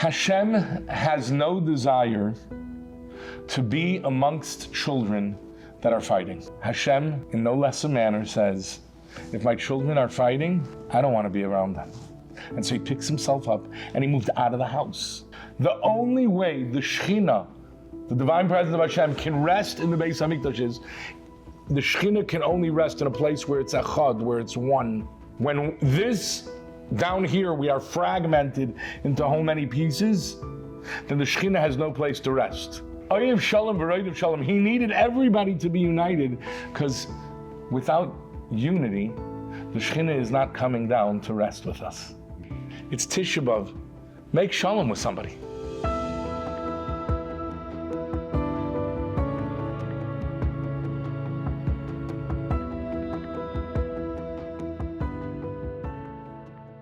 Hashem has no desire to be amongst children that are fighting. Hashem, in no less a manner, says, if my children are fighting, I don't want to be around them. And so he picks himself up and he moved out of the house. The only way the Shekhinah, the divine presence of Hashem, can rest in the Beis HaMikdash is the Shekhinah can only rest in a place where it's echad, where it's one. When this, down here, we are fragmented into how many pieces, then the Shekhinah has no place to rest. Oyev Shalom v'Roidev Shalom. He needed everybody to be united, because without unity, the Shekhinah is not coming down to rest with us. It's Tisha B'Av. Make shalom with somebody.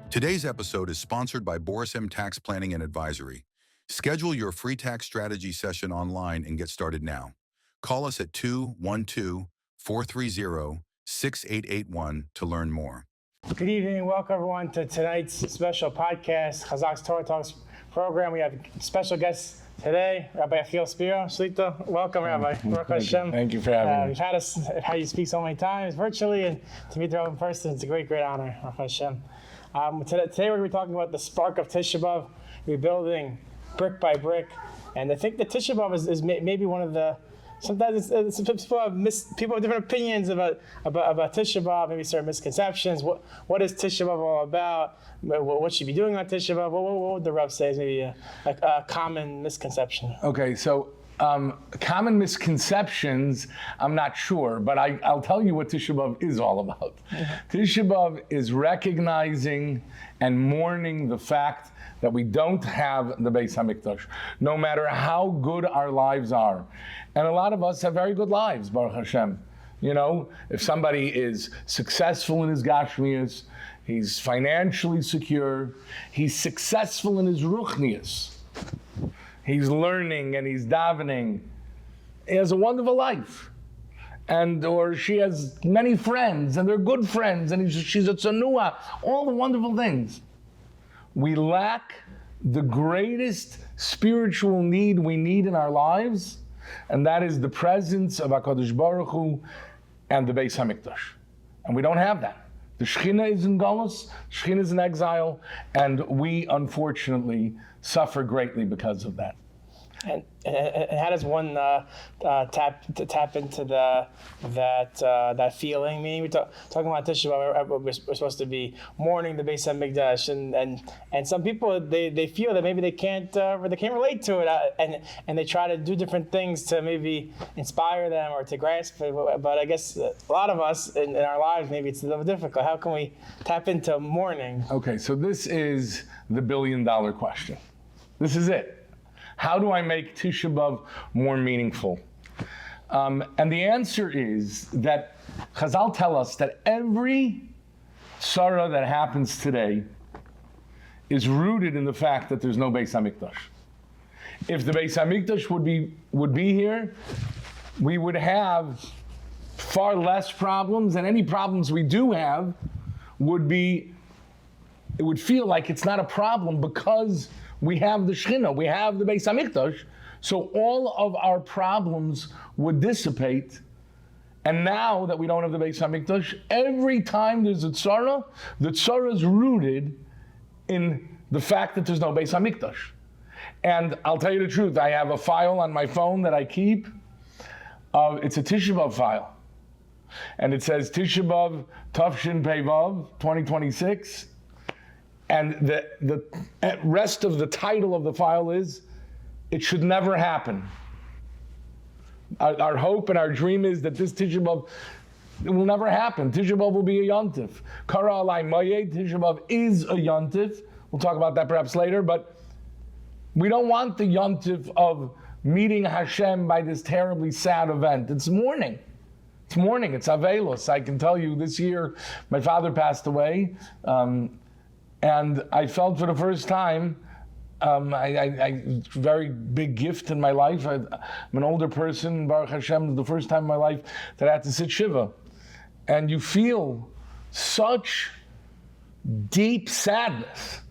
Today's episode is sponsored by Boris M Tax Planning and Advisory. Schedule your free tax strategy session online and get started now. Call us at 212-430-6881 to learn more. Good evening and welcome everyone to tonight's special podcast, Chazaq's Torah Talks program. We have special guests today, Rabbi Yechiel Spero. Shlita, welcome Rabbi. Thank you for having me. We've had you speak so many times virtually, and to meet you in person, it's a great honor, Baruch Hashem. Today we're going to be talking about the spark of Tisha B'Av, rebuilding brick by brick. And I think the Tisha B'Av is maybe one of the, sometimes people have different opinions about Tisha B'Av, maybe certain misconceptions. What is Tisha B'Av all about? What should you be doing on Tisha B'Av? What would the Rav say is maybe a common misconception? Okay, so common misconceptions, I'm not sure, but I'll tell you what Tisha B'Av is all about. Mm-hmm. Tisha B'Av is recognizing and mourning the fact that we don't have the Beis HaMikdash, no matter how good our lives are. And a lot of us have very good lives, Baruch Hashem. You know, if somebody is successful in his Gashmias, he's financially secure, he's successful in his Ruchnias, he's learning and he's davening, he has a wonderful life. Or she has many friends and they're good friends and she's a tzanua, all the wonderful things. We lack the greatest spiritual need we need in our lives, and that is the presence of HaKadosh Baruch Hu and the Beis HaMikdash. And we don't have that. The Shekhinah is in Galus, Shekhinah is in exile, and we unfortunately suffer greatly because of that. And how does one tap into that feeling? I mean, we're talking about Tisha B'Av, we're supposed to be mourning the Beis HaMikdash, and some people they feel that maybe they can't relate to it, and they try to do different things to maybe inspire them or to grasp it. But I guess a lot of us in our lives, maybe it's a little difficult. How can we tap into mourning? Okay, so this is the $1 billion question. This is it. How do I make Tisha B'Av more meaningful? And the answer is that Chazal tell us that every tzara that happens today is rooted in the fact that there's no Beis HaMikdash. If the Beis HaMikdash would be here, we would have far less problems, and any problems we do have it would feel like it's not a problem because we have the Shekhinah, we have the Beis HaMikdash, so all of our problems would dissipate. And now that we don't have the Beis HaMikdash, every time there's a tzara, the tzara is rooted in the fact that there's no Beis HaMikdash. And I'll tell you the truth, I have a file on my phone that I keep. It's a Tisha B'Av file. And it says Tisha B'Av Tafshin Pei Vav 2026. And the rest of the title of the file is, it should never happen. Our hope and our dream is that this Tisha B'Av, it will never happen. Tisha B'Av will be a yontif. Kara alai mayed, Tisha B'Av is a yontif. We'll talk about that perhaps later, but we don't want the yontif of meeting Hashem by this terribly sad event. It's mourning. It's mourning, it's Avelos. I can tell you this year, my father passed away, and I felt for the first time, very big gift in my life. I'm an older person, Baruch Hashem, the first time in my life that I had to sit Shiva. And you feel such deep sadness.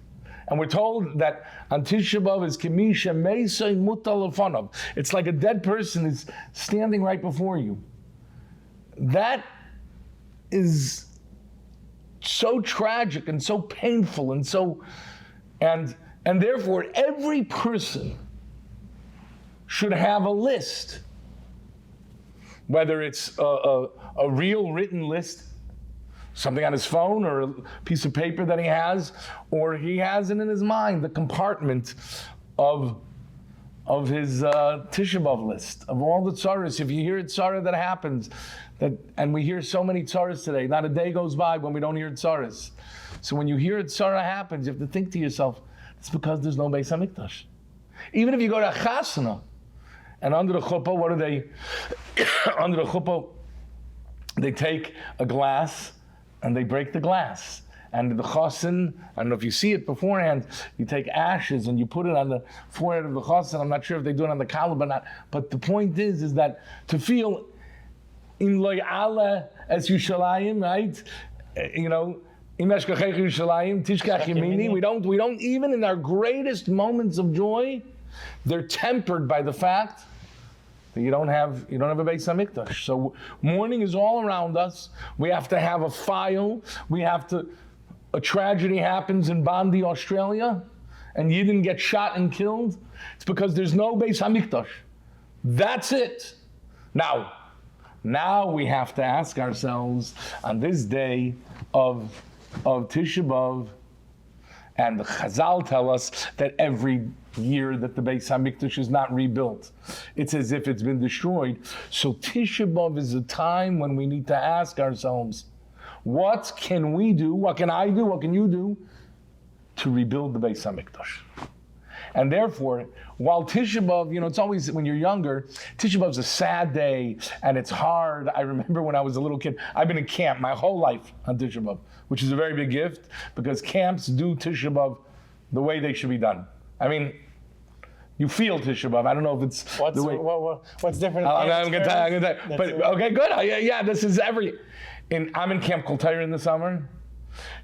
And we're told that on Tisha B'Av is Kimisha Meisei Mutal Lefanov. It's like a dead person is standing right before you. That is so tragic and so painful and so, and therefore every person should have a list, whether it's a real written list, something on his phone or a piece of paper that he has, or he has it in his mind, the compartment of his Tisha B'Av list, of all the tzaras. If you hear a tzara that happens, and we hear so many tzaras today, not a day goes by when we don't hear tzaras. So when you hear a tzara happens, you have to think to yourself, it's because there's no Beis HaMikdash. Even if you go to a chasana, and under the chuppah, what do they, under the chuppah, they take a glass and they break the glass. And the chassan, I don't know if you see it beforehand, you take ashes and you put it on the forehead of the chassan. I'm not sure if they do it on the kallah, but not. But the point is that to feel in loy ala es Yushalayim, right? You know, im eshkachech Yushalayim, tishkach yemini. We don't even in our greatest moments of joy, they're tempered by the fact that you don't have a Beis HaMikdash. So mourning is all around us. We have to have a file. A tragedy happens in Bondi, Australia, and you didn't get shot and killed. It's because there's no Beis HaMikdash. That's it. Now we have to ask ourselves on this day of Tisha B'Av, and the Chazal tell us that every year that the Beis HaMikdash is not rebuilt, it's as if it's been destroyed. So Tisha B'Av is a time when we need to ask ourselves, what can we do? What can I do? What can you do to rebuild the Beis HaMikdash? And therefore, while Tisha B'Av, it's always, when you're younger, Tisha B'Av is a sad day and it's hard. I remember when I was a little kid, I've been in camp my whole life on Tisha B'Av, which is a very big gift because camps do Tisha B'Av the way they should be done. I mean, you feel Tisha B'Av. I don't know if it's the way. What's different? I'm going to tell you. But okay, good. Yeah, this is I'm in Camp Kol Torah in the summer.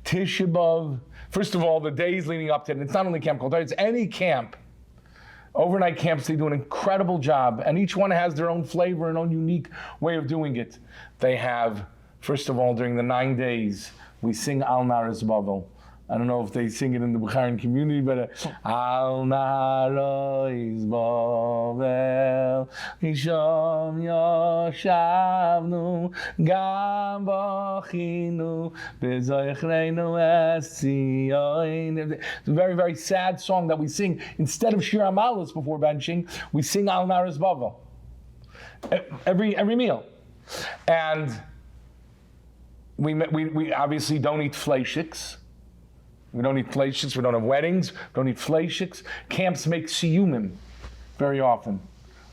Tisha B'Av. First of all, the days leading up to it, it's not only Camp Kol Torah, it's any camp. Overnight camps, they do an incredible job, and each one has their own flavor and own unique way of doing it. They have, first of all, during the 9 days, we sing Al Naris Bavel. I don't know if they sing it in the Bukharan community, but Al Naris Bavel, Isham Yoshavnu, Gam Bachinu, Bezoichreinu Es Tzion. It's a very, very sad song that we sing. Instead of Shir HaMalos before benching, we sing Al Naris Bavel. Every meal. And we obviously don't eat fleishiks. We don't eat fleishiks, we don't have weddings, don't eat fleishiks. Camps make siyumim very often.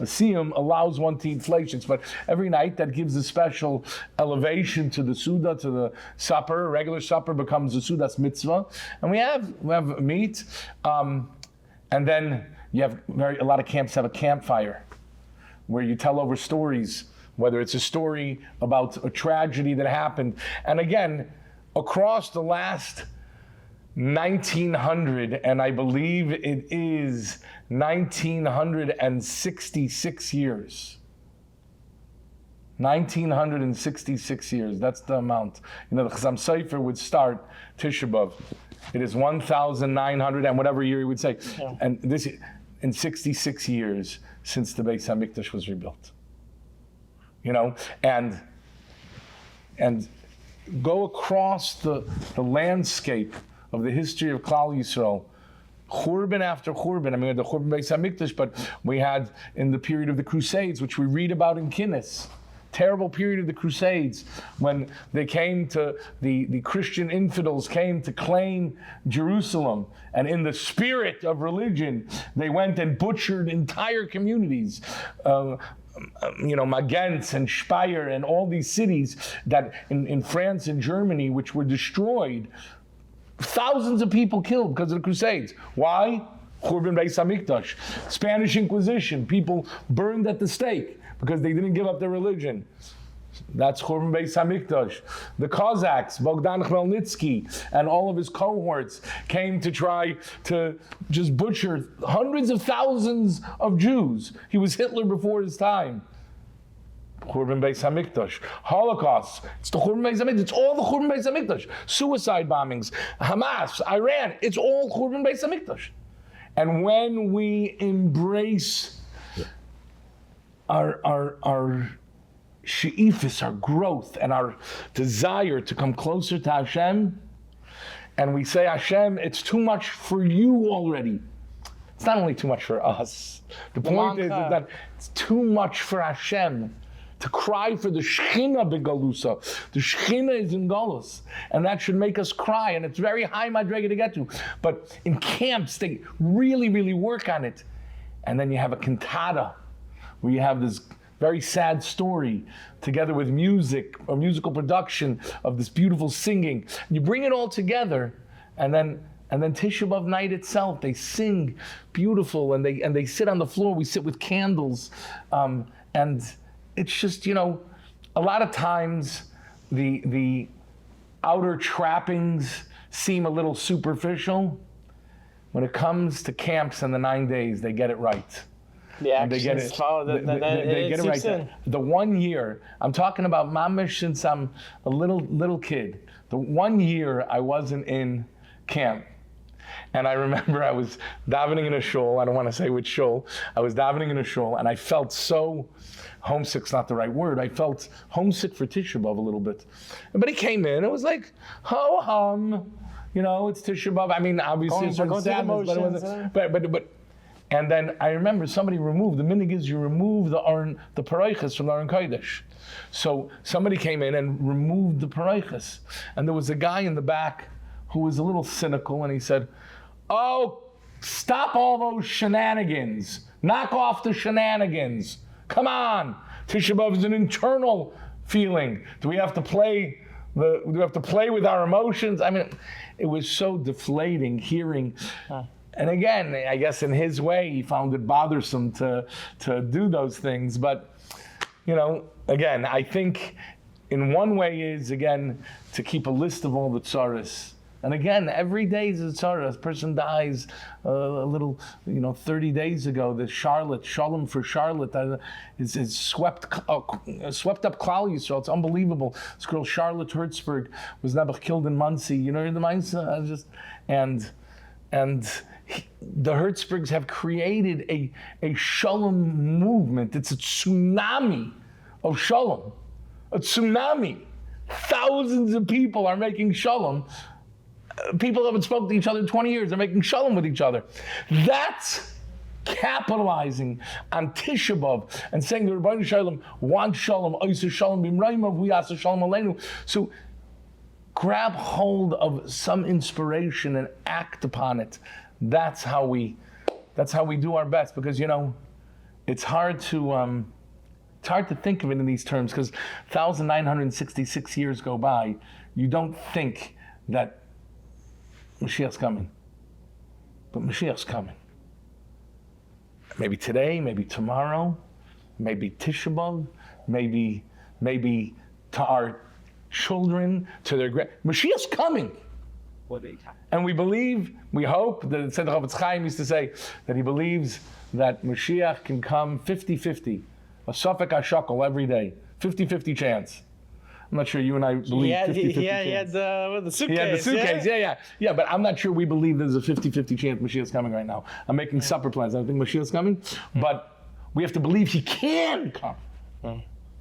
A siyum allows one to eat fleishiks, but every night that gives a special elevation to the Suda, to the supper. Regular supper becomes a Suda's mitzvah. And we have meat. And then you have a lot of camps have a campfire where you tell over stories, whether it's a story about a tragedy that happened. And again, across the last 1900, and I believe it is 1966 years. 1966 years, that's the amount. The Chazam Sofer would start Tisha B'Av. It is 1,900 and whatever year he would say. Yeah. And this, in 66 years since the Beis HaMikdash was rebuilt. And go across the landscape of the history of Klal Yisrael, Churban after Churban. I mean, the Churban Beis HaMikdash, but we had in the period of the Crusades, which we read about in Kinnis, terrible period of the Crusades, when they came to, the Christian infidels came to claim Jerusalem, and in the spirit of religion, they went and butchered entire communities. Magenz and Speyer and all these cities that in France and Germany, which were destroyed. Thousands of people killed because of the Crusades. Why? Churban Beis HaMikdash. Spanish Inquisition, people burned at the stake because they didn't give up their religion. That's Churban Beis Hamikdash. The Chazaqs, Bogdan Khmelnytsky, and all of his cohorts came to try to just butcher hundreds of thousands of Jews. He was Hitler before his time. Churban Beis Hamikdash. Holocaust, it's the Churban Beis Hamikdash. It's all the Churban Beis Hamikdash. Suicide bombings, Hamas, Iran, it's all Churban Beis Hamikdash. And when we embrace our she'ifis, our growth, and our desire to come closer to Hashem, and we say, Hashem, it's too much for you already. It's not only too much for us. The point is that it's too much for Hashem to cry for the Shechina begalusa. The Shechina is in Galus, and that should make us cry, and it's very high madrega to get to. But in camps, they really, really work on it. And then you have a cantata, where you have this very sad story together with music, or musical production of this beautiful singing. You bring it all together, and then Tisha B'Av night itself, they sing beautiful, and they sit on the floor. We sit with candles, and it's just, a lot of times the outer trappings seem a little superficial. When it comes to camps and the 9 days, they get it right. The actions follow they get it right. The 1 year, I'm talking about mamish since I'm a little kid. The 1 year I wasn't in camp. And I remember I was davening in a shul. I don't want to say which shul. I was davening in a shul, and I felt so homesick's not the right word. I felt homesick for Tisha B'Av a little bit. But he came in. It was like, ho hum, it's Tisha B'Av. I mean, obviously it's sadness, but it wasn't. But and then I remember somebody removed, the minig is you remove the paraychas from the Aron Kodesh. So somebody came in and removed the paraychas. And there was a guy in the back who was a little cynical, and he said, oh, stop all those shenanigans. Knock off the shenanigans. Come on. Tisha B'Av is an internal feeling. Do we have to play with our emotions? I mean, it was so deflating hearing. And again, I guess in his way, he found it bothersome to do those things. But, again, I think in one way is, again, to keep a list of all the tzaras. And again, every day is a tzara. A person dies a little, 30 days ago. The Charlotte, Shalom for Charlotte, is swept up Klal Yisrael. It's unbelievable. This girl, Charlotte Hertzberg, was never killed in Muncie. The Mainz, and the Hertzbergs have created a Shalom movement. It's a tsunami of Shalom. A tsunami. Thousands of people are making Shalom. People haven't spoken to each other in 20 years. They're making Shalom with each other. That's capitalizing on Tisha B'Av and saying the Rebbeinu Shalom wants Shalom. Oisa Shalom b'mraymav, we ask Shalom aleinu. So grab hold of some inspiration and act upon it. That's how we do our best, because it's hard to think of it in these terms, because 1,966 years go by. You don't think that Mashiach's coming, but Mashiach's coming. Maybe today, maybe tomorrow, maybe Tisha B'Av, maybe to our children, to their Mashiach's coming. And we believe, we hope, that Tzedek Chavetz Chaim used to say that he believes that Mashiach can come 50-50, a safek hashakel every day, 50-50 chance. I'm not sure you and I believe 50-50 chance. He had the suitcase. He had the suitcase, yeah, but I'm not sure we believe there's a 50-50 chance Mashiach's coming right now. I'm making supper plans. I don't think Mashiach's coming, but we have to believe he can come.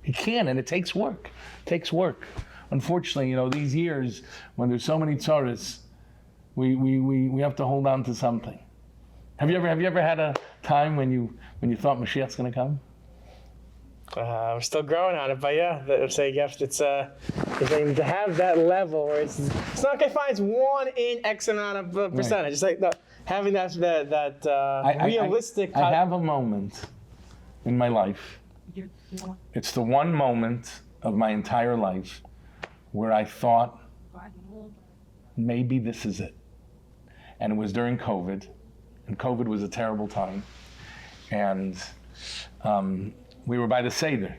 He can, and it takes work. It takes work. Unfortunately, these years, when there's so many tzaras, we have to hold on to something. Have you ever had a time when you thought Mashiach's going to come? We're still growing on it, but yeah, it's a gift. It's to have that level where it's not okay. Fine, it's 1 in X amount of percentage. Right. It's like having that realistic. I have a moment in my life. It's the one moment of my entire life where I thought maybe this is it, and it was during COVID, and COVID was a terrible time, and we were by the Seder.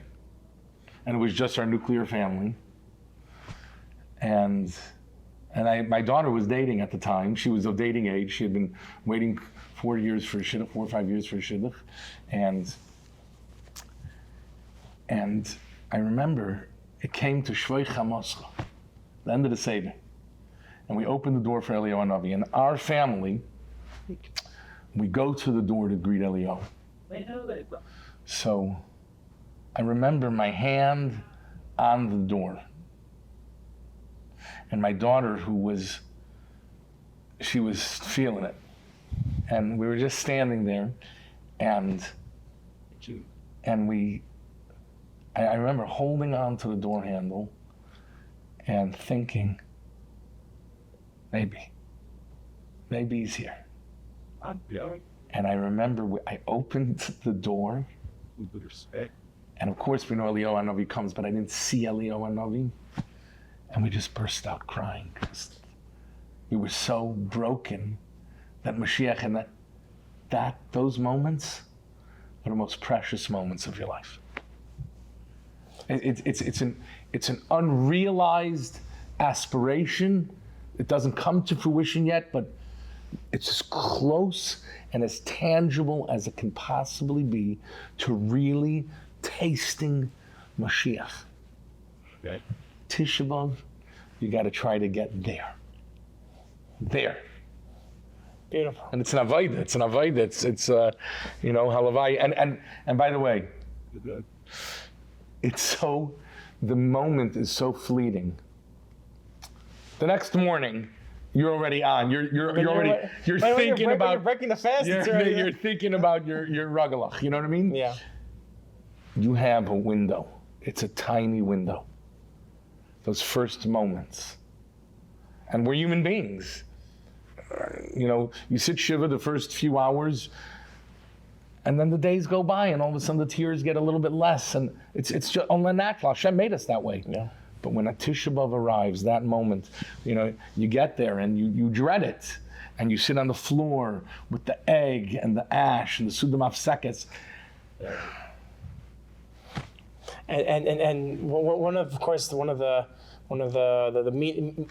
and it was just our nuclear family. And my daughter was dating at the time. She was of dating age. She had been waiting 4 years for a shidduch, 4 or 5 years for a shidduch. And I remember it came to Shvoi Chamoscha, the end of the Seder. And we opened the door for Eliyahu Hanavi. And our family, we go to the door to greet Eliyahu. So I remember my hand on the door. And my daughter, she was feeling it. And we were just standing there, and I remember holding on to the door handle and thinking, maybe he's here. And I remember I opened the door, and of course we know Eliyahu Hanavi comes, but I didn't see Eliyahu Hanavi. And we just burst out crying. We were so broken that Mashiach, and those moments are the most precious moments of your life. It's an unrealized aspiration. It doesn't come to fruition yet, but it's as close and as tangible as it can possibly be to really tasting Mashiach. Okay. Tisha B'Av, you got to try to get there. There. Beautiful. And it's an avodah. It's halavai. And by the way, the moment is so fleeting. The next morning, you're already on. You're thinking about you're breaking the fast. You're thinking about your ragalach. You know what I mean? Yeah. You have a window. It's a tiny window. Those first moments. And we're human beings. You sit Shiva the first few hours, and then the days go by, and all of a sudden the tears get a little bit less, and it's just only natural. Hashem made us that way. Yeah. But when a Tisha B'Av arrives, that moment, you get there and you dread it, and you sit on the floor with the egg and the ash and the Sudam Afsekes. And one of the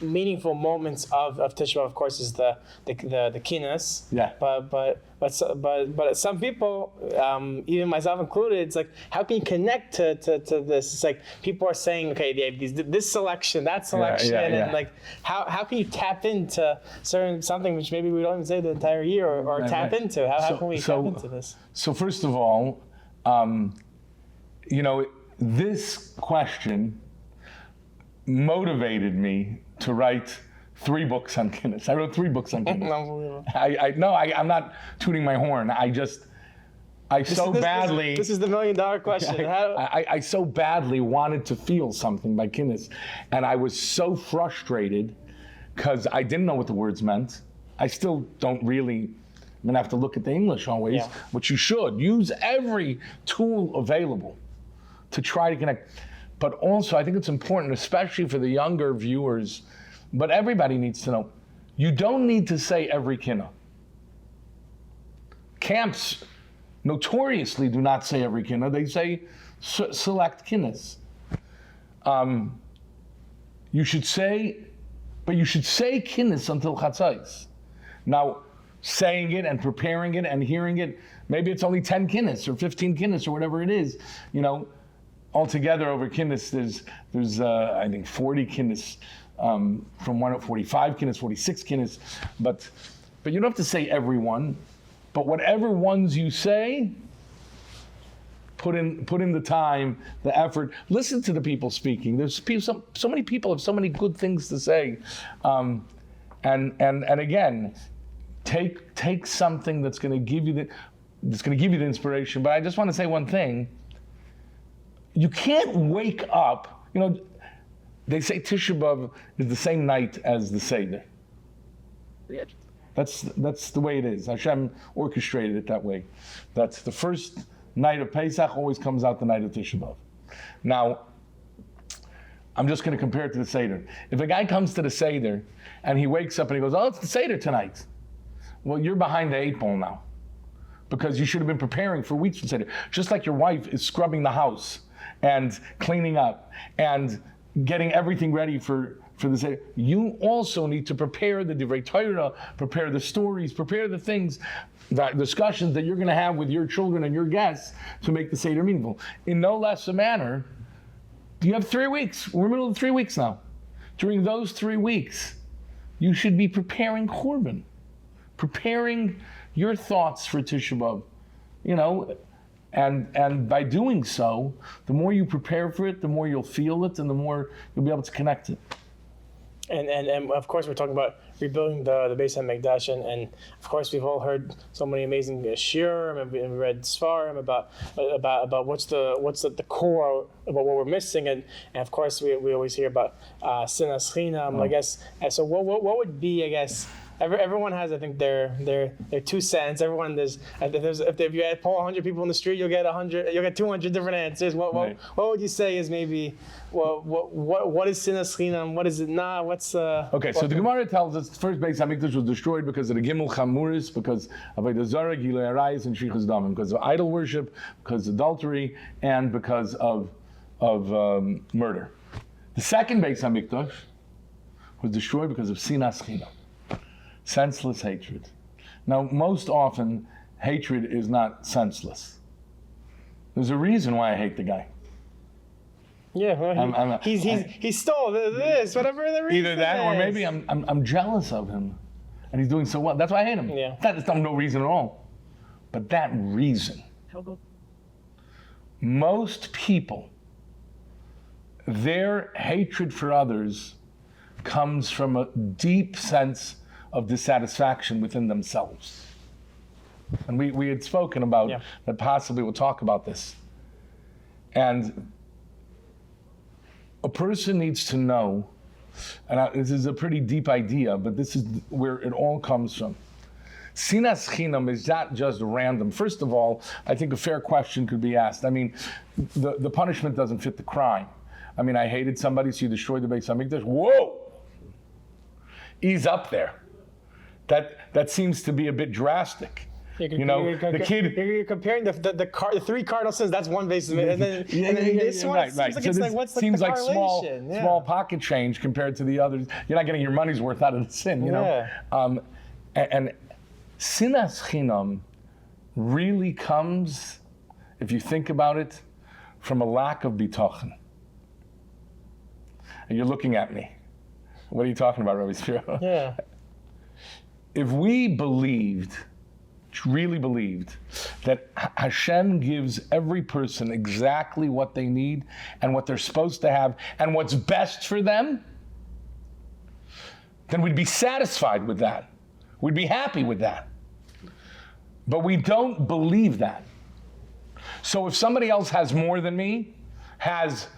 meaningful moments of Tisha B'Av, of course, is the kinas. Yeah. But some people, even myself included, it's like, how can you connect to this? It's like people are saying, okay, they have this selection, that selection, and like how can you tap into something which maybe we don't even say the entire year or tap into? How can we tap into this? So first of all, this question motivated me to write 3 books on Kinnis. I wrote 3 books on Kinnis. Unbelievable. I'm not tooting my horn. This is the $1 million question. I so badly wanted to feel something by Kinnis, and I was so frustrated because I didn't know what the words meant. I still don't really. I'm gonna have to look at the English always, which you should. Use every tool available to try to connect. But also, I think it's important, especially for the younger viewers, but everybody needs to know, you don't need to say every kinna. Camps notoriously do not say every kinna. They say select kinnas. You should say kinnas until chatzais. Now, saying it and preparing it and hearing it, maybe it's only 10 kinnas or 15 kinnas or whatever it is, altogether over kinnis, there's I think 40 kinnis, from 145 kinnis, 46 kinnis, but you don't have to say every one, but whatever ones you say, put in the time, the effort. Listen to the people speaking. There's people, so many people have so many good things to say, and again, take something that's going to give you the inspiration. But I just want to say one thing. You can't wake up, they say Tisha B'Av is the same night as the Seder. That's the way it is. Hashem orchestrated it that way. That's the first night of Pesach always comes out the night of Tisha B'Av. Now, I'm just going to compare it to the Seder. If a guy comes to the Seder and he wakes up and he goes, oh, it's the Seder tonight. Well, you're behind the 8 ball now, because you should have been preparing for weeks for Seder. Just like your wife is scrubbing the house and cleaning up and getting everything ready for the Seder. You also need to prepare the Divrei Torah, prepare the stories, prepare the things, the discussions that you're going to have with your children and your guests to make the Seder meaningful. In no less a manner, you have 3 weeks. We're in the middle of 3 weeks now. During those 3 weeks, you should be preparing Korban, preparing your thoughts for Tisha B'Av, and by doing so, the more you prepare for it, the more you'll feel it, and the more you'll be able to connect it. And of course, we're talking about rebuilding the Beis HaMikdash, and of course, we've all heard so many amazing shiurim, and we read Svarim about what's the core of what we're missing, and of course, we always hear about sinas chinam, I guess. And so, what would be, I guess? Everyone has, I think, their 2 cents. Everyone if you poll 100 people in the street, you'll get 200 different answers. What would you say is maybe what is sinas chinam? What is it not? Okay, so the Gemara tells us the first Beis HaMikdash was destroyed because of the Gimel Chamuris, because of Avodah Zarah, Gilui Arayos, and Shfichus Damim, because of idol worship, because of adultery, and because of murder. The second Beis HaMikdash was destroyed because of sinas chinam. Senseless hatred. Now, most often, hatred is not senseless. There's a reason why I hate the guy. Yeah, well, he stole this, whatever the reason. Either that, or maybe I'm jealous of him, and he's doing so well. That's why I hate him. Yeah. That's no reason at all. But that reason, most people, their hatred for others comes from a deep sense of dissatisfaction within themselves. And we had spoken about that possibly we'll talk about this. And a person needs to know, and this is a pretty deep idea, but this is where it all comes from. Sinas chinam is not just random. First of all, I think a fair question could be asked. I mean, the punishment doesn't fit the crime. I mean, I hated somebody, so you destroyed the Beis HaMikdash. Whoa! Ease up there. That seems to be a bit drastic. The kid. You're comparing the 3 cardinal sins. That's one basis, and then this one seems like what's the correlation? Small pocket change compared to the others. You're not getting your money's worth out of the sin. And sinas chinam really comes, if you think about it, from a lack of bitachon. And you're looking at me. What are you talking about, Rabbi Spero? Yeah. If we really believed, that Hashem gives every person exactly what they need and what they're supposed to have and what's best for them, then we'd be satisfied with that. We'd be happy with that. But we don't believe that. So if somebody else has more than me, has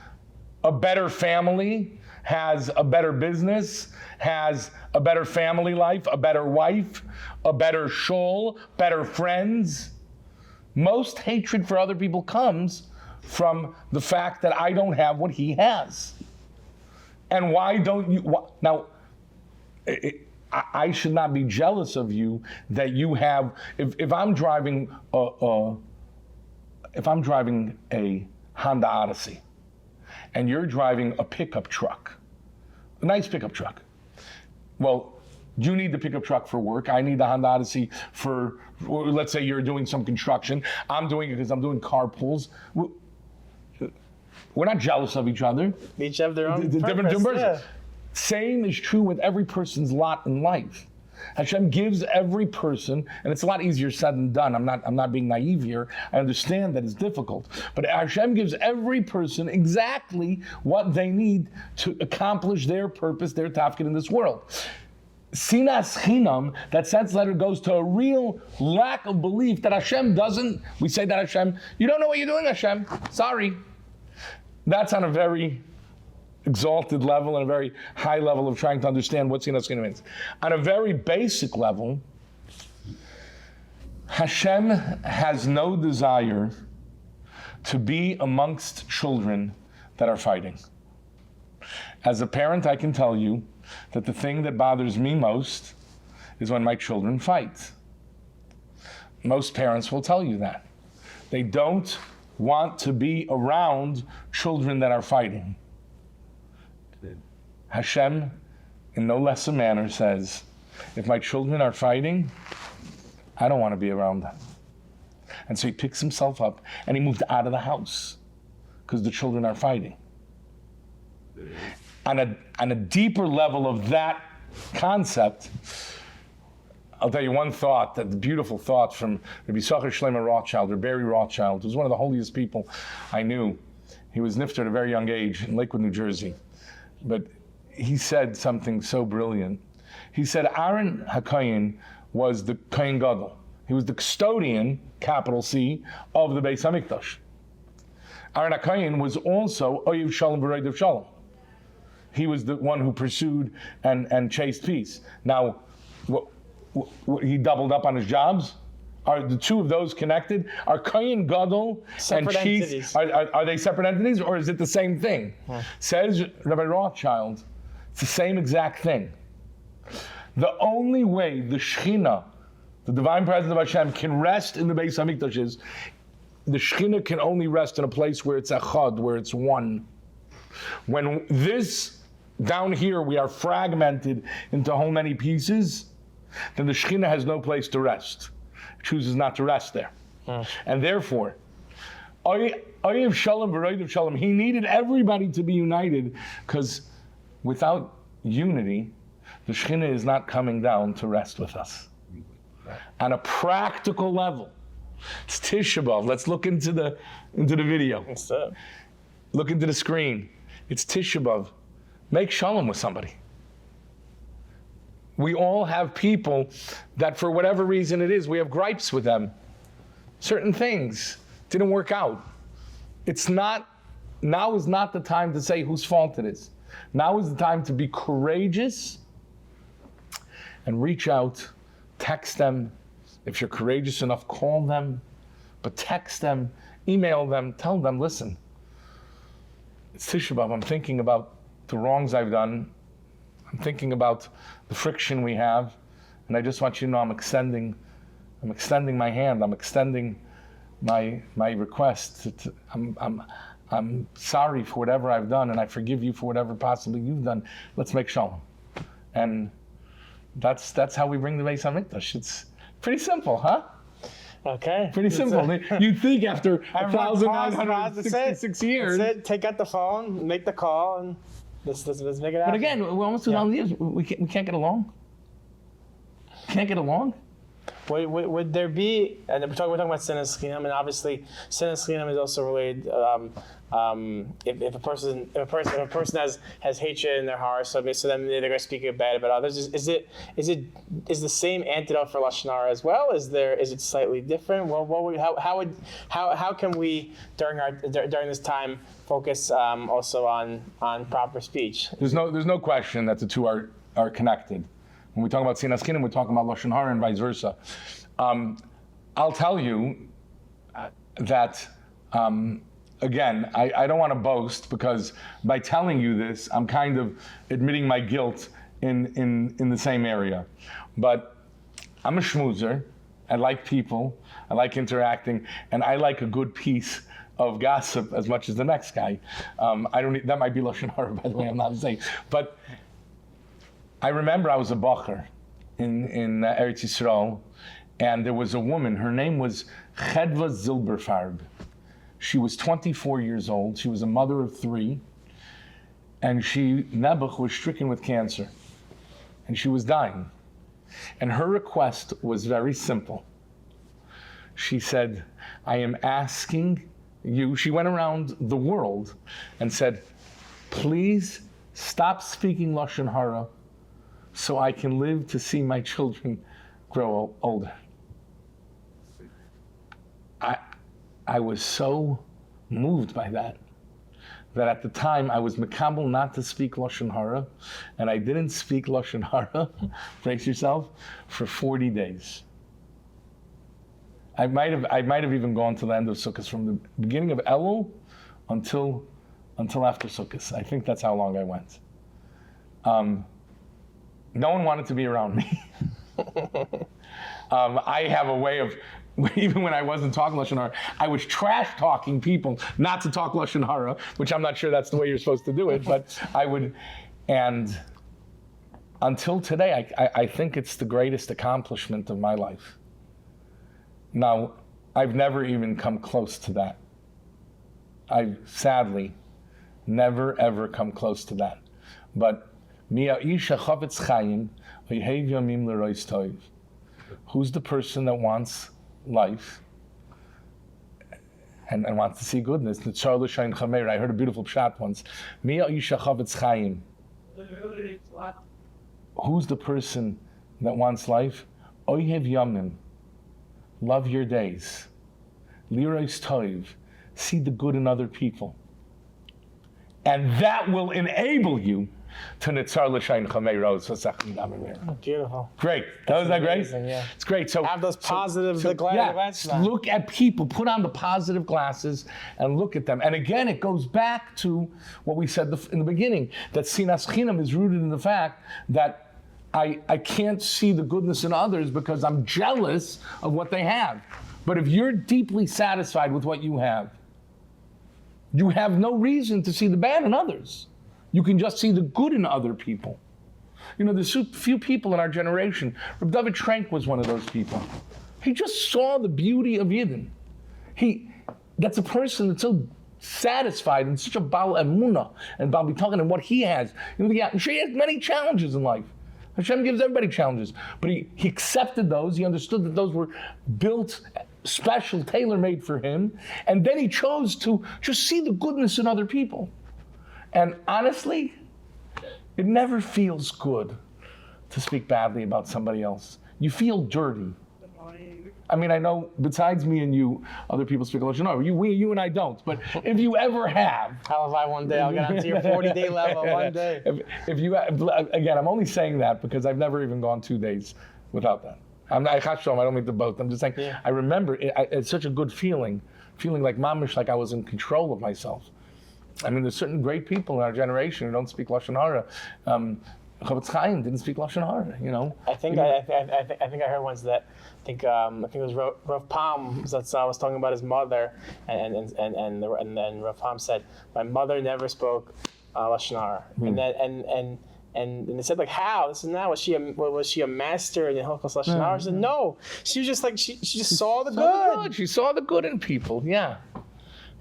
a better family, has a better business, has a better family life, a better wife, a better shul, better friends. Most hatred for other people comes from the fact that I don't have what he has. And why don't you? Now, I should not be jealous of you that you have. If I'm driving a Honda Odyssey, and you're driving a pickup truck, a nice pickup truck. Well, you need the pickup truck for work. I need the Honda Odyssey for, let's say you're doing some construction. I'm doing it because I'm doing carpools. We're not jealous of each other. Each have their own different purpose. Yeah. Same is true with every person's lot in life. Hashem gives every person, and it's a lot easier said than done. I'm not being naive here. I understand that it's difficult. But Hashem gives every person exactly what they need to accomplish their purpose, their tafkid in this world. Sinas chinam, that sense letter goes to a real lack of belief that Hashem doesn't. We say that Hashem, you don't know what you're doing, Hashem. Sorry. That's on a very exalted level and a very high level of trying to understand what sinas chinam means. On a very basic level, Hashem has no desire to be amongst children that are fighting. As a parent, I can tell you that the thing that bothers me most is when my children fight. Most parents will tell you that. They don't want to be around children that are fighting. Hashem, in no less a manner, says, if my children are fighting, I don't want to be around them. And so he picks himself up and he moved out of the house because the children are fighting. On a deeper level of that concept, I'll tell you one thought, that beautiful thought from Rabbi Yechiel Spero Rothschild, or Barry Rothschild, who was one of the holiest people I knew. He was nifter at a very young age in Lakewood, New Jersey. But he said something so brilliant. He said Aaron HaKohen was the Kohen Gadol. He was the custodian, capital C, of the Beis HaMikdash. Aaron HaKohen was also Oyev Shalom V'Roidev Shalom. He was the one who pursued and chased peace. Now, he doubled up on his jobs. Are the two of those connected? Are Kohen Gadol and chief, are they separate entities, or is it the same thing? Says Rabbi Rothschild, it's the same exact thing. The only way the Shekhinah, the divine presence of Hashem, can rest in the Beis HaMikdash is the Shekhinah can only rest in a place where it's echad, where it's one. When this, down here, we are fragmented into how many pieces, then the Shekhinah has no place to rest. It chooses not to rest there. And therefore, Oyev Shalom V'Roidev Shalom, he needed everybody to be united, because without unity, the Shekhinah is not coming down to rest with us. On a practical level, it's Tisha B'Av. Let's look into the video. Look into the screen. It's Tisha B'Av. Make shalom with somebody. We all have people that, for whatever reason it is, we have gripes with them. Certain things didn't work out. Now is not the time to say whose fault it is. Now is the time to be courageous and reach out, text them. If you're courageous enough, call them, but text them, email them, tell them, listen, it's Tisha B'Av. I'm thinking about the wrongs I've done. I'm thinking about the friction we have, and I just want you to know I'm extending my hand. I'm extending my request. I'm sorry for whatever I've done, and I forgive you for whatever possibly you've done. Let's make shalom. And that's how we bring the Beis HaMikdash. It's pretty simple, huh? Okay. Pretty simple. You'd think after 1,966 years. That's it. Take out the phone, make the call, and let's make it happen. But again, we're almost 2,000 years. We can't get along. Can't get along. Would there be, and we're talking about sinas chinam, and obviously sinas chinam is also related. If a person has hatred in their heart, so then they're going to speak bad about others. Is the same antidote for lashon hara as well? Is it slightly different? Well, how can we during this time focus also on proper speech? There's no question that the two are connected. When we talk about sinas chinam, we're talking about lashon hara and vice versa. I'll tell you that, again, I don't want to boast, because by telling you this, I'm kind of admitting my guilt in the same area. But I'm a schmoozer. I like people. I like interacting, and I like a good piece of gossip as much as the next guy. That might be lashon hara, by the way. I'm not saying, but. I remember I was a bacher in Eretz Yisrael, and there was a woman. Her name was Chedva Zilberfarb. She was 24 years old. She was a mother of 3, and Nebuch was stricken with cancer, and she was dying. And her request was very simple. She said, I am asking you, she went around the world and said, please stop speaking lashon hara, so I can live to see my children grow older. I was so moved by that at the time I was mekabel not to speak lashon hara, and I didn't speak lashon hara, brace yourself, for 40 days. I might have even gone to the end of Sukkot, from the beginning of Elul until after Sukkot. I think that's how long I went. No one wanted to be around me. I have a way of even when I wasn't talking Lashon Hara, I was trash talking people not to talk Lashon Hara, which I'm not sure that's the way you're supposed to do it, but I would, and until today, I think it's the greatest accomplishment of my life. Now, I've never even come close to that. I've sadly never ever come close to that. But who's the person that wants life and wants to see goodness? I heard a beautiful pshat once. Who's the person that wants life? Oyhev yamim. Love your days. Lirois toiv. See the good in other people. And that will enable you to nitzar l'shayin chamei roz. Beautiful. Great. Wasn't that great? Yeah. It's great. So have those positive glasses. Look at people. Put on the positive glasses and look at them. And again, it goes back to what we said in the beginning, that sinas chinam is rooted in the fact that I can't see the goodness in others because I'm jealous of what they have. But if you're deeply satisfied with what you have no reason to see the bad in others. You can just see the good in other people. You know, there's few people in our generation. Rabbi David Schrank was one of those people. He just saw the beauty of Yidden. That's a person that's so satisfied and such a Baal Emunah and Baal B'tachon and what he has. You know, I'm sure he has many challenges in life. Hashem gives everybody challenges. But he accepted those. He understood that those were built special, tailor-made for him. And then he chose to just see the goodness in other people. And honestly, it never feels good to speak badly about somebody else. You feel dirty. I mean, I know besides me and you, other people speak Lashon Hara. You and I don't. But if you ever have, how have I one day? I'll get onto your 40-day level one day. If you again, I'm only saying that because I've never even gone 2 days without that. I don't mean to boast. I'm just saying. Yeah. I remember it's such a good feeling like mamish, like I was in control of myself. I mean, there's certain great people in our generation who don't speak Lashon Hara. Chafetz Chaim didn't speak Lashon Hara, you know. I think I heard once that I think it was Rav Pam was talking about his mother, and Rav Pam said, "My mother never spoke Lashon Hara," and they said, like, how? This is now, was she a master in the Hilchos Lashon Hara? She said, no. She was just like, she just saw the good. She saw the good in people, yeah.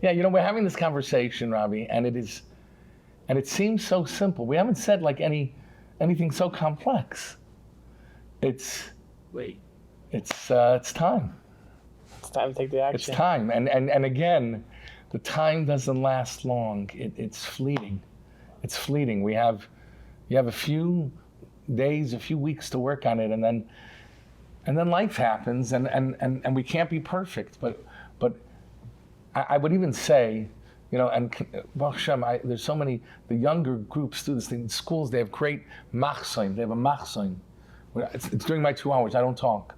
Yeah, you know, we're having this conversation, Rabbi, and it seems so simple. We haven't said like anything so complex. It's time. It's time to take the action. It's time, and again, the time doesn't last long. It's fleeting. It's fleeting. You have a few days, a few weeks to work on it, and then life happens, and we can't be perfect. But I would even say, you know, and Baruch Hashem, there's so many. The younger groups do this thing. In schools, they have great machzoim. They have a machzoim. It's during my 2 hours. I don't talk.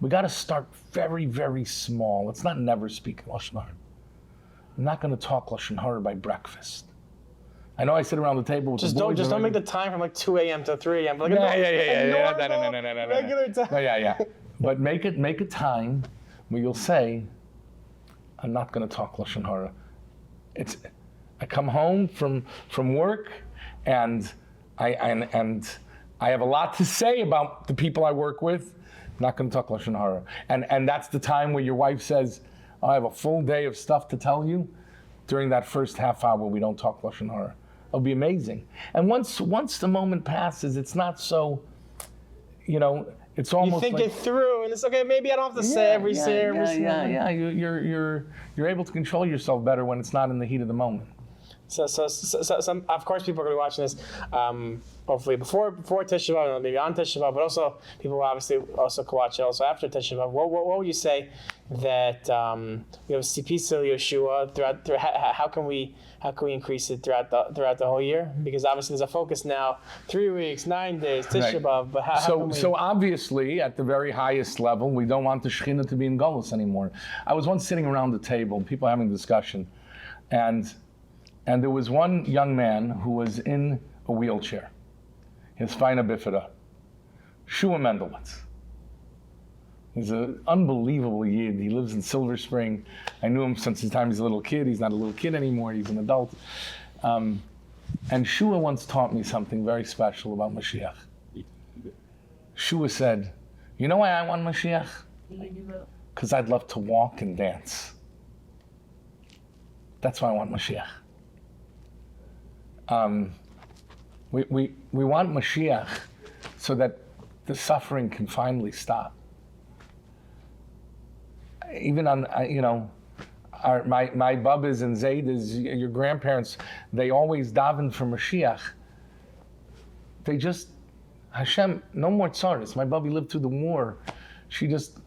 We got to start very, very small. Let's not never speak Lashon Hara. I'm not going to talk Lashon Hara by breakfast. I know I sit around the table with the boys. Just don't make the time from like 2 a.m. to 3 a.m. Like No. Regular time. No, yeah. But make a time where you'll say, I'm not going to talk Lashon Hara. I come home from work and I have a lot to say about the people I work with. I'm not going to talk Lashon Hara. And that's the time where your wife says, I have a full day of stuff to tell you. During that first half hour, we don't talk Lashon Hara. It'll be amazing. And once the moment passes, it's not so, you know, it's almost you think it through, and it's okay. Maybe I don't have to say every. Yeah. You're able to control yourself better when it's not in the heat of the moment. So of course, people are going to be watching this. Hopefully before Tisha B'av, maybe on Tisha B'av, but also people obviously also can watch it also after Tisha B'av. What would you say that we have Sipisa Yeshua throughout? How can we increase it throughout the whole year? Because obviously there's a focus now, 3 weeks, 9 days, Tisha B'av. But so obviously at the very highest level, we don't want the Shekhinah to be in Golus anymore. I was once sitting around the table, people having a discussion, and there was one young man who was in a wheelchair. His spina bifida, Shua Mendelitz. He's an unbelievable yid. He lives in Silver Spring. I knew him since the time he's a little kid. He's not a little kid anymore. He's an adult. And Shua once taught me something very special about Mashiach. Shua said, you know why I want Mashiach? Because I'd love to walk and dance. That's why I want Mashiach. We want Mashiach so that the suffering can finally stop. Even on, my Babas and Zaydas, your grandparents, they always daven for Mashiach. They just, Hashem, no more tzaras. My Babi lived through the war. She just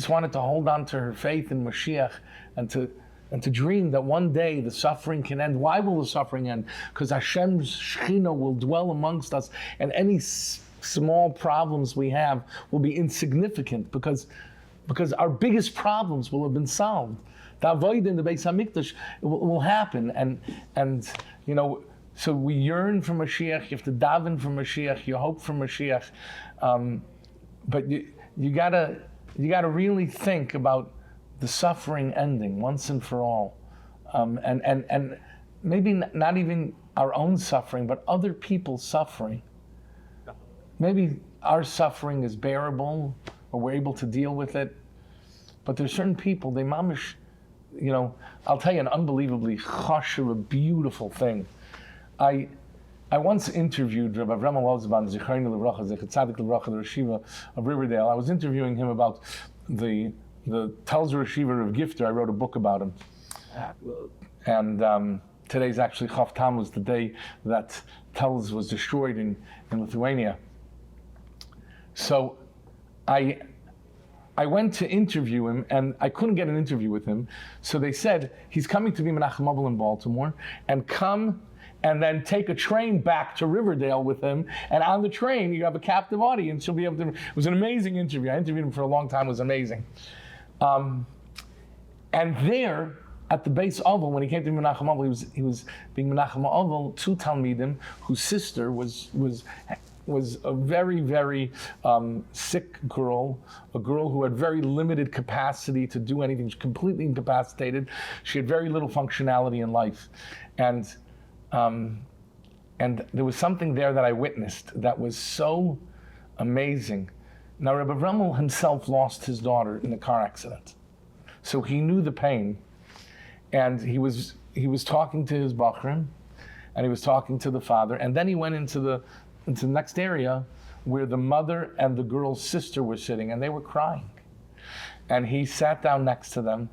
wanted to hold on to her faith in Mashiach and to dream that one day the suffering can end. Why will the suffering end? Because Hashem's Shechina will dwell amongst us, and any small problems we have will be insignificant because our biggest problems will have been solved. The avoid in the Beis Hamikdash will happen, and so we yearn for Mashiach. You have to daven for Mashiach. You hope for Mashiach, but you gotta really think about the suffering ending once and for all, and maybe not even our own suffering, but other people's suffering. Maybe our suffering is bearable, or we're able to deal with it, but there's certain people, they mamish, I'll tell you an unbelievably chashuv, a beautiful thing. I once interviewed Rabbi Yechiel Spero, Zichrono Livracha, Zecher Tzaddik Livracha, the Yeshiva of Riverdale. I was interviewing him about the Telzer Yeshiva of Gifter. I wrote a book about him. And today's actually Chav Tammuz, the day that Telz was destroyed in Lithuania. So I went to interview him, and I couldn't get an interview with him. So they said, he's coming to be Menachem Abel in Baltimore, and come and then take a train back to Riverdale with him. And on the train, you have a captive audience. You'll be able to. It was an amazing interview. I interviewed him for a long time. It was amazing. And there, at the base Oval, when he came to Menachem Abel, he was being Menachem Abel to Talmidim, whose sister was a very, very sick girl, a girl who had very limited capacity to do anything. She was completely incapacitated. She had very little functionality in life. And there was something there that I witnessed that was so amazing. Now, Rabbi Yechiel himself lost his daughter in a car accident. So he knew the pain. And he was talking to his bachrim, and he was talking to the father, and then he went into the next area where the mother and the girl's sister were sitting, and they were crying. And he sat down next to them,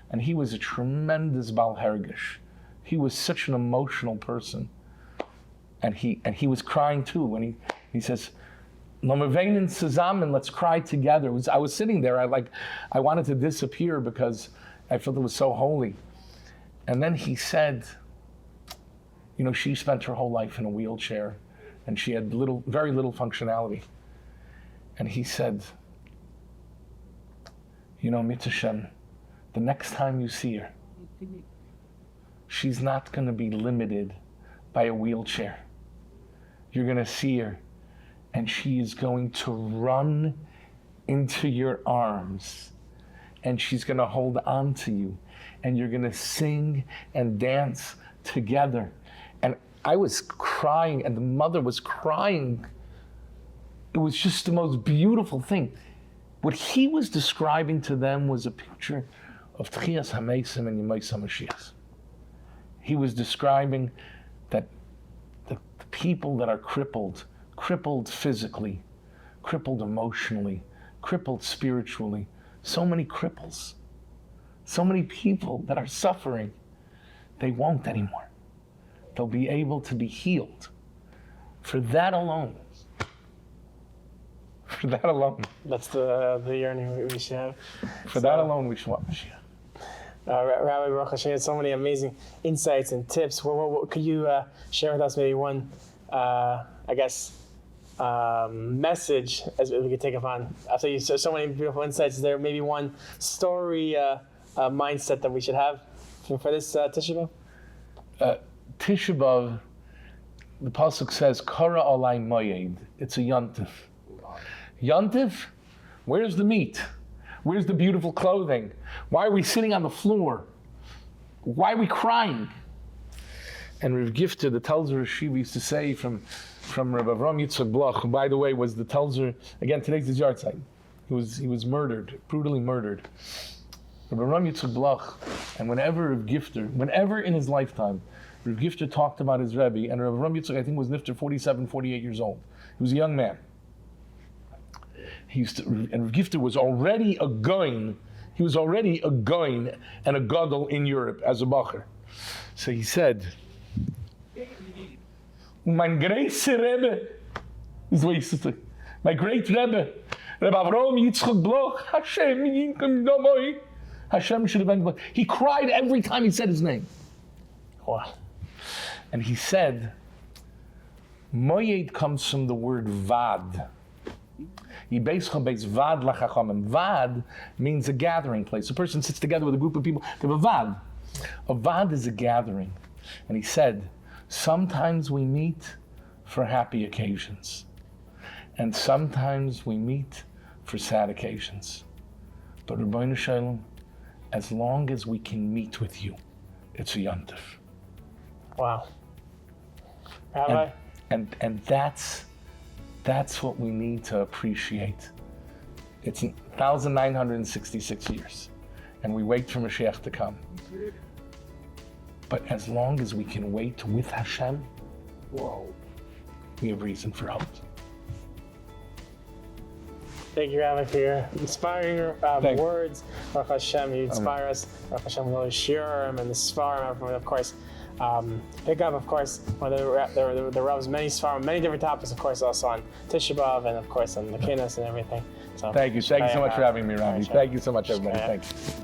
and he was a tremendous Baal Hergish. He was such an emotional person. And he was crying too. And he says, "Lomeveinen zusammen, let's cry together." I was sitting there, I wanted to disappear because I felt it was so holy. And then he said, she spent her whole life in a wheelchair, and she had very little functionality. And he said, Mitzvah, the next time you see her, she's not going to be limited by a wheelchair. You're going to see her, and she is going to run into your arms, and she's going to hold on to you, and you're going to sing and dance together. And I was crying, and the mother was crying. It was just the most beautiful thing. What he was describing to them was a picture of Tchias HaMeisim and Yemais HaMashiach. He was describing that the people that are crippled physically, crippled emotionally, crippled spiritually, so many cripples, so many people that are suffering, they won't anymore. They'll be able to be healed. For that alone. That's the yearning we should have. For that alone, we should want Mashiach. Rabbi Baruch Hashem had so many amazing insights and tips. What could you share with us maybe one, message as we could take upon? After you saw so many beautiful insights, is there maybe one story mindset that we should have for this Tisha B'Av? Tisha B'Av, the pasuk says, Kara alai moyed. It's a yontif. Yontif, where's the meat? Where's the beautiful clothing? Why are we sitting on the floor? Why are we crying? And Rav Gifter, the Telzer Shiva, used to say from Rabbi Yechiel Spero, who, by the way, was the Telzer, again, today's his yard site. He was murdered, brutally murdered. Rabbi Yechiel Spero, and whenever in his lifetime, Rav Gifter talked about his Rebbe, and Rabbi Yechiel, I think, was nifter 47, 48 years old. He was a young man. And Rav Gifter was already a goin. He was already a goin and a gadol in Europe as a bacher. So he said, "Mein greatste Rebbe," is what he used to say. My great Rebbe, Rabbi Yechiel Bloch, Hashem yinkum domoi. Hashem should have been. He cried every time he said his name. Wow. And he said, Moyed comes from the word vad. Vad lachachamim. Vad means a gathering place. A person sits together with a group of people. They have a vad. A vad is a gathering. And he said, sometimes we meet for happy occasions. And sometimes we meet for sad occasions. But Rabbeinu Shalom, as long as we can meet with you, it's a yontif. Wow. Rabbi? And that's what we need to appreciate. It's 1,966 years, and we wait for Mashiach to come. But as long as we can wait with Hashem, we have reason for hope. Thank you, Rabbi, for your inspiring words. Baruch Hashem, you inspire us. Baruch Hashem, with all the shiurim and the svarim, everyone, of course. Pick up, of course, one of the Rav's many svarim, many different topics, of course, also on Tisha B'Av and, of course, on the Kinnis and everything. So, thank you so much for having me, Rabbi. Thank you so much, everybody. Yeah. Thanks.